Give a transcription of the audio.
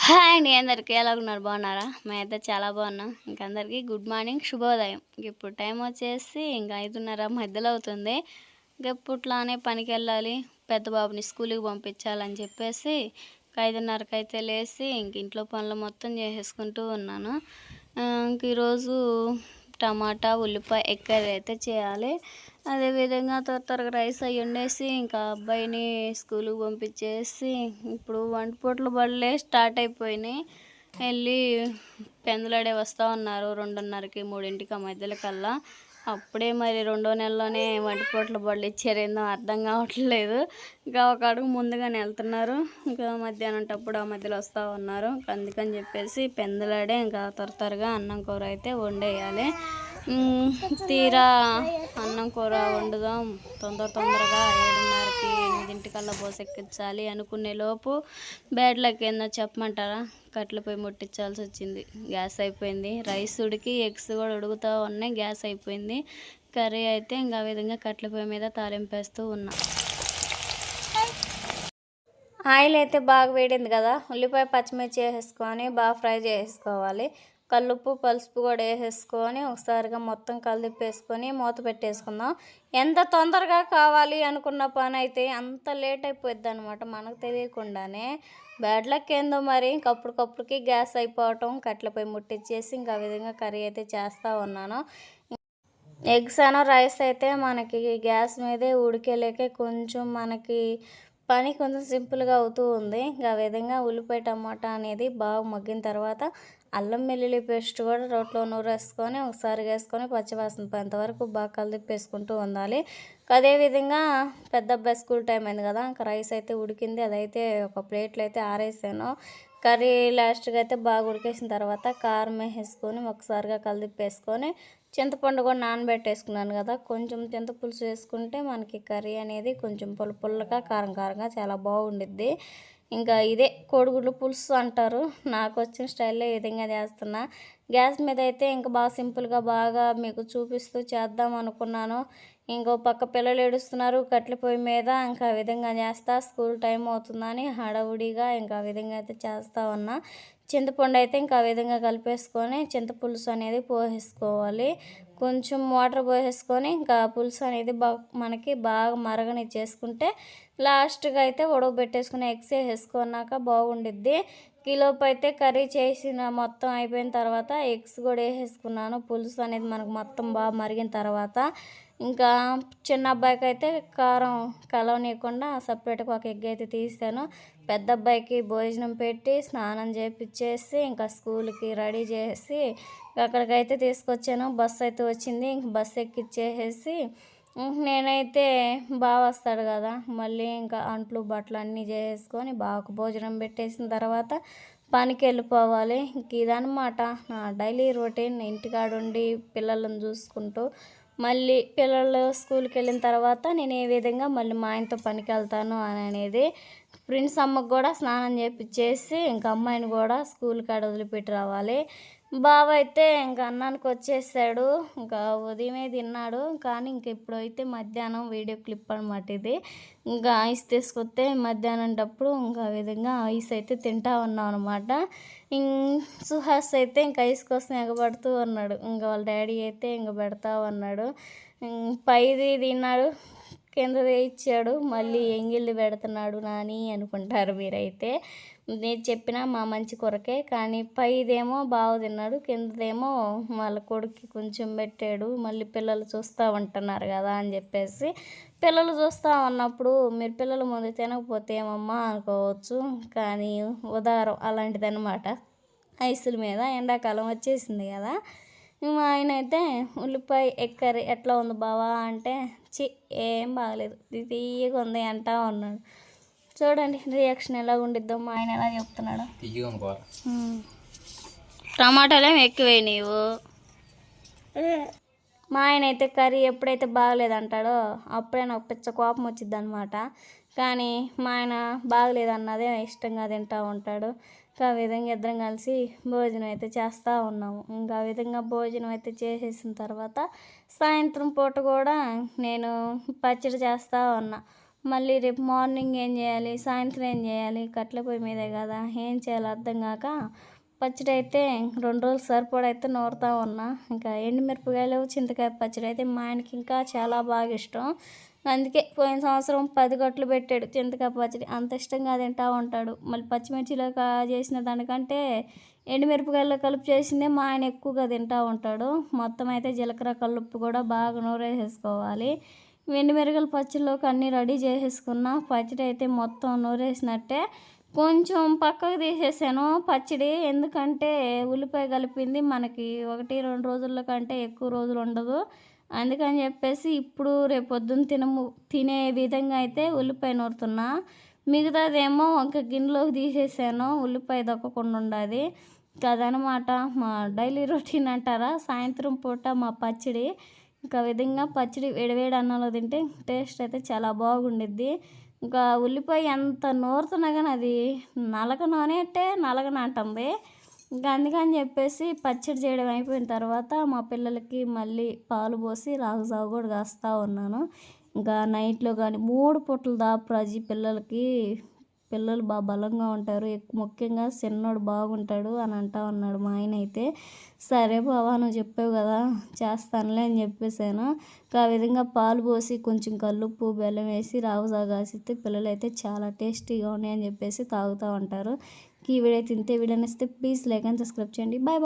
Hi అండి అందరికి ఎలా ఉన్నారు బాగున్నారా? మేమైతే చాలా బాగున్నాం. అందరికీ గుడ్ మార్నింగ్ శుభోదయం. ఇప్పుడు టైం వచ్చేసి 5:30 మధ్యలో అవుతుంది. ఇప్పట్లానే పనికి వెళ్ళాలి, పెద్ద బాబుని స్కూల్కి పంపించాలని చెప్పేసి 5:30కి అయితే లేచి ఇంట్లో పనులు మొత్తం చేసేసుకుంటూ ఉన్నాను. ఈరోజు టమాటా ఉల్లిపాయ ఎగ్ కర్రీ అయితే చేయాలి. అదేవిధంగా త్వరగా రైస్ అవి వండేసి అబ్బాయిని స్కూల్కి పంపించేసి ఇప్పుడు వంట పూటలు బళ్ళే స్టార్ట్ అయిపోయినాయి. వెళ్ళి పెందలాడే వస్తూ ఉన్నారు 2:30కి 3ంటికి ఆ మధ్యలో కల్లా. అప్పుడే మరి 2వ నెలలోనే వంట పూటలు బళ్ళు ఇచ్చారేందో అర్థం కావట్లేదు. ఒక అడుగు ముందుగానే వెళ్తున్నారు. మధ్యాహ్నం టప్పుడు ఆ మధ్యలో వస్తూ ఉన్నారు. అందుకని చెప్పేసి పెందలాడే త్వరగా అన్నం కూర అయితే వండేయాలి. తీరా అన్నం కూర వండుదాం తొందరగా 7:30కి 8ంటికల్లా పోసెక్కించాలి అనుకునే లోపు బ్యాడ్లకి ఏందో చెప్పమంటారా, కట్టెల పొయ్యి ముట్టించాల్సి వచ్చింది. గ్యాస్ అయిపోయింది. రైస్ ఉడికి ఎగ్స్ కూడా ఉడుకుతూ ఉన్నాయి, గ్యాస్ అయిపోయింది. కర్రీ అయితే ఆ విధంగా కట్టెల పొయ్యి మీద తాలింపేస్తూ ఉన్నా. ఆయిల్ అయితే బాగా వేడింది కదా, ఉల్లిపాయ పచ్చిమిర్చి వేసేసుకొని బాగా ఫ్రై చేసుకోవాలి. కల్లుప్పు పసుపు కూడా వేసేసుకొని ఒకసారిగా మొత్తం కలిపేసుకొని మూత పెట్టేసుకుందాం. ఎంత తొందరగా కావాలి అనుకున్న పని అయితే అంత లేట్ అయిపోద్ది అనమాట మనకు తెలియకుండానే. బ్యాడ్ లక్ ఏందో మరి అప్పటికప్పుడుకి గ్యాస్ అయిపోవటం, కట్టెలపై ముట్టించేసి ఆ విధంగా కర్రీ అయితే చేస్తూ ఉన్నాను. ఎగ్స్ అనో రైస్ అయితే మనకి గ్యాస్ మీదే ఉడికేలేకే కొంచెం మనకి పని కొంచెం సింపుల్గా అవుతూ ఉంది. ఆ విధంగా ఉల్లిపాయ టమాటా అనేది బాగా మగ్గిన తర్వాత అల్లం వెల్లుల్లి పేస్ట్ కూడా రోట్లో నూరేసుకొని ఒకసారి వేసుకొని పచ్చివాసన పోయేంత వరకు బాగా కలిపేసుకుంటూ ఉండాలి. అదేవిధంగా పెద్ద అబ్బాయి స్కూల్ టైం అయింది కదా, రైస్ అయితే ఉడికింది. అదైతే ఒక ప్లేట్లో అయితే ఆరేసాను. కర్రీ లాస్ట్గా అయితే బాగా ఉడికేసిన తర్వాత కారం వేసుకొని ఒకసారిగా కలిపేసుకొని చింతపండు కూడా నానబెట్టేసుకున్నాను కదా, కొంచెం చింతపులుసు వేసుకుంటే మనకి కర్రీ అనేది కొంచెం పుల్లగా కారంగా చాలా బాగుండిద్ది. ఇదే కోడిగుడ్లు పులుసు అంటారు. నాకు వచ్చిన స్టైల్లో ఈ విధంగా చేస్తున్నా. గ్యాస్ మీద అయితే బాగా సింపుల్గా బాగా మీకు చూపిస్తూ చేద్దాం అనుకున్నాను. ఇంకో పక్క పిల్లలు ఏడుస్తున్నారు కట్టెల పొయ్యి మీద. ఆ విధంగా చేస్తా, స్కూల్ టైం అవుతుందని హడావుడిగా ఆ విధంగా అయితే చేస్తూ ఉన్నా. చింతపండు అయితే ఆ విధంగా కలిపేసుకొని చింతపులుసు అనేది పోసేసుకోవాలి. కొంచెం వాటర్ పోసేసుకొని పులుసు అనేది మనకి బాగా మరగనిచ్చేసుకుంటే లాస్ట్గా అయితే ఉడకబెట్టేసుకుని ఎగ్స్ వేసుకున్నాక బాగుండిద్ది. కిలోపు అయితే కర్రీ చేసిన మొత్తం అయిపోయిన తర్వాత ఎగ్స్ కూడా వేసేసుకున్నాను. పులుసు అనేది మనకు మొత్తం బాగా మరిగిన తర్వాత చిన్న అబ్బాయికి అయితే కారం కలవనీయకుండా సపరేట్గా ఒక ఎగ్ అయితే తీసాను. పెద్ద అబ్బాయికి భోజనం పెట్టి స్నానం చేపించేసి స్కూల్కి రెడీ చేసి అక్కడికైతే తీసుకొచ్చాను. బస్సు అయితే వచ్చింది. బస్సు ఎక్కిచ్చేసేసి నేనైతే బాగా వస్తాడు కదా, మళ్ళీ అంట్లు బట్టలు అన్నీ చేసుకొని బాగా భోజనం పెట్టేసిన తర్వాత పనికి వెళ్ళిపోవాలి. ఇదనమాట నా డైలీ రొటీన్. ఇంటికాడుండి పిల్లలను చూసుకుంటూ మళ్ళీ పిల్లలు స్కూల్కి వెళ్ళిన తర్వాత నేను ఏ విధంగా మళ్ళీ మా ఆయనతో పనికి వెళ్తాను అనేది. ఫ్రెండ్స్ అమ్మకు కూడా స్నానం చేపించేసి అమ్మాయిని కూడా స్కూల్ కాడ వదిలిపెట్టి రావాలి. బావ అయితే అన్నానికి వచ్చేసాడు. ఉదయమే తిన్నాడు, కానీ ఇప్పుడైతే మధ్యాహ్నం వీడియో క్లిప్ అనమాట ఇది. ఐస్ తీసుకొస్తే మధ్యాహ్నంటప్పుడు ఆ విధంగా ఐస్ అయితే తింటా ఉన్నాం అనమాట. సుహాస్ అయితే ఐస్ కోసం ఎగబడుతూ ఉన్నాడు. వాళ్ళ డాడీ అయితే పెడతా ఉన్నాడు. పైది తిన్నాడు, కిందది ఇచ్చాడు, మళ్ళీ ఎంగిల్ది పెడుతున్నాడు నాని అనుకుంటారు మీరైతే. నేను చెప్పిన మా మంచి కొరకే, కానీ పైదేమో బాగా తిన్నాడు, కిందదేమో వాళ్ళ కొడుక్కి కొంచెం పెట్టాడు. మళ్ళీ పిల్లలు చూస్తూ ఉంటున్నారు కదా అని చెప్పేసి, పిల్లలు చూస్తూ ఉన్నప్పుడు మీరు పిల్లల ముందు తినకపోతే ఏమమ్మా అనుకోవచ్చు, కానీ ఉదారం అలాంటిదన్నమాట. ఐసుల మీద ఎండాకాలం వచ్చేసింది కదా. మా ఆయన అయితే ఉల్లిపాయ ఎగ్ కర్రీ ఎట్లా ఉంది బావా అంటే ఏం బాగలేదు, తీయగా ఉంది అంటా ఉన్నాడు. చూడండి రియాక్షన్ ఎలా ఉండిద్దో, మా ఆయన ఎలా చెప్తున్నాడు. టమాటాలేం ఎక్కువే నీవు. మా ఆయన అయితే కర్రీ ఎప్పుడైతే బాగలేదంటాడో అప్పుడే నాకు పిచ్చ కోపం వచ్చింది అనమాట. కానీ మా ఆయన బాగలేదన్నదే ఇష్టంగా తింటూ ఉంటాడు. ఆ విధంగా ఇద్దరం కలిసి భోజనం అయితే చేస్తూ ఉన్నాము. ఆ విధంగా భోజనం అయితే చేసేసిన తర్వాత సాయంత్రం పూట కూడా నేను పచ్చడి చేస్తూ ఉన్నా. మళ్ళీ రేపు మార్నింగ్ ఏం చేయాలి, సాయంత్రం ఏం చేయాలి, కట్టెల పొయ్యి మీదే కదా, ఏం చేయాలో అర్థం కాక పచ్చడి అయితే 2 రోజులు సరిపడైతే నూరుతా ఉన్నా. ఇంకా ఎండుమిరపకాయలు, చింతకాయ పచ్చడి అయితే మా ఆయనకి ఇంకా చాలా బాగా ఇష్టం. అందుకే పోయిన సంవత్సరం 10 కట్టలు పెట్టాడు చింతకాయ పచ్చడి. అంత ఇష్టంగా తింటా ఉంటాడు. మళ్ళీ పచ్చిమిర్చిలో చేసిన దానికంటే ఎండుమిరపకాయల్లో కలిపి చేసిందే మా ఆయన ఎక్కువగా తింటూ ఉంటాడు. మొత్తం అయితే జీలకర్ర, కల్లుప్పు కూడా బాగా నూరేసేసుకోవాలి. ఎండుమిరపకాయల పచ్చడిలోకి అన్నీ రెడీ చేసేసుకున్న. పచ్చడి అయితే మొత్తం నూరేసినట్టే. కొంచెం పక్కకు తీసేసాను పచ్చడి, ఎందుకంటే ఉల్లిపాయ కలిపింది మనకి 1, 2 రోజుల కంటే ఎక్కువ రోజులు ఉండదు. అందుకని చెప్పేసి ఇప్పుడు రేపు పొద్దున్న తినే విధంగా అయితే ఉల్లిపాయ నూరుతున్నా. మిగతాదేమో ఒక గిన్నెలోకి తీసేసాను, ఉల్లిపాయ దక్కకుండా ఉండాలి కదనమాట. మా డైలీ రొటీన్ అంటారా, సాయంత్రం పూట మా పచ్చడి. ఇంకా విధంగా పచ్చడి వేడివేడి అన్నంలో తింటే టేస్ట్ అయితే చాలా బాగుండిద్ది. ఇంకా ఉల్లిపాయ ఎంత నూరుతున్నా కానీ అది నలగనంటుంది. ఇంకా అందుకని చెప్పేసి పచ్చడి చేయడం అయిపోయిన తర్వాత మా పిల్లలకి మళ్ళీ పాలు పోసి రాగి జావ కూడా కాస్తూ ఉన్నాను. ఇంకా నైట్లో కానీ 3 పూటలు దాపురాజీ పిల్లలకి. పిల్లలు బాగా బలంగా ఉంటారు, ముఖ్యంగా చిన్నోడు బాగుంటాడు అని అంటా ఉన్నాడు మా ఆయన అయితే. సరే బావా నువ్వు చెప్పావు కదా చేస్తానులే అని చెప్పేసాను. ఆ విధంగా పాలు పోసి కొంచెం కల్లుప్పు, బెల్లం వేసి రాగి జావ కాసిస్తే పిల్లలు అయితే చాలా టేస్టీగా ఉన్నాయని చెప్పేసి తాగుతూ ఉంటారు. ఈ వీడియో తింటే వీడియో నచ్చితే ప్లీజ్ లైక్ అండ్ సబ్స్క్రైబ్ చేయండి. బాయ్.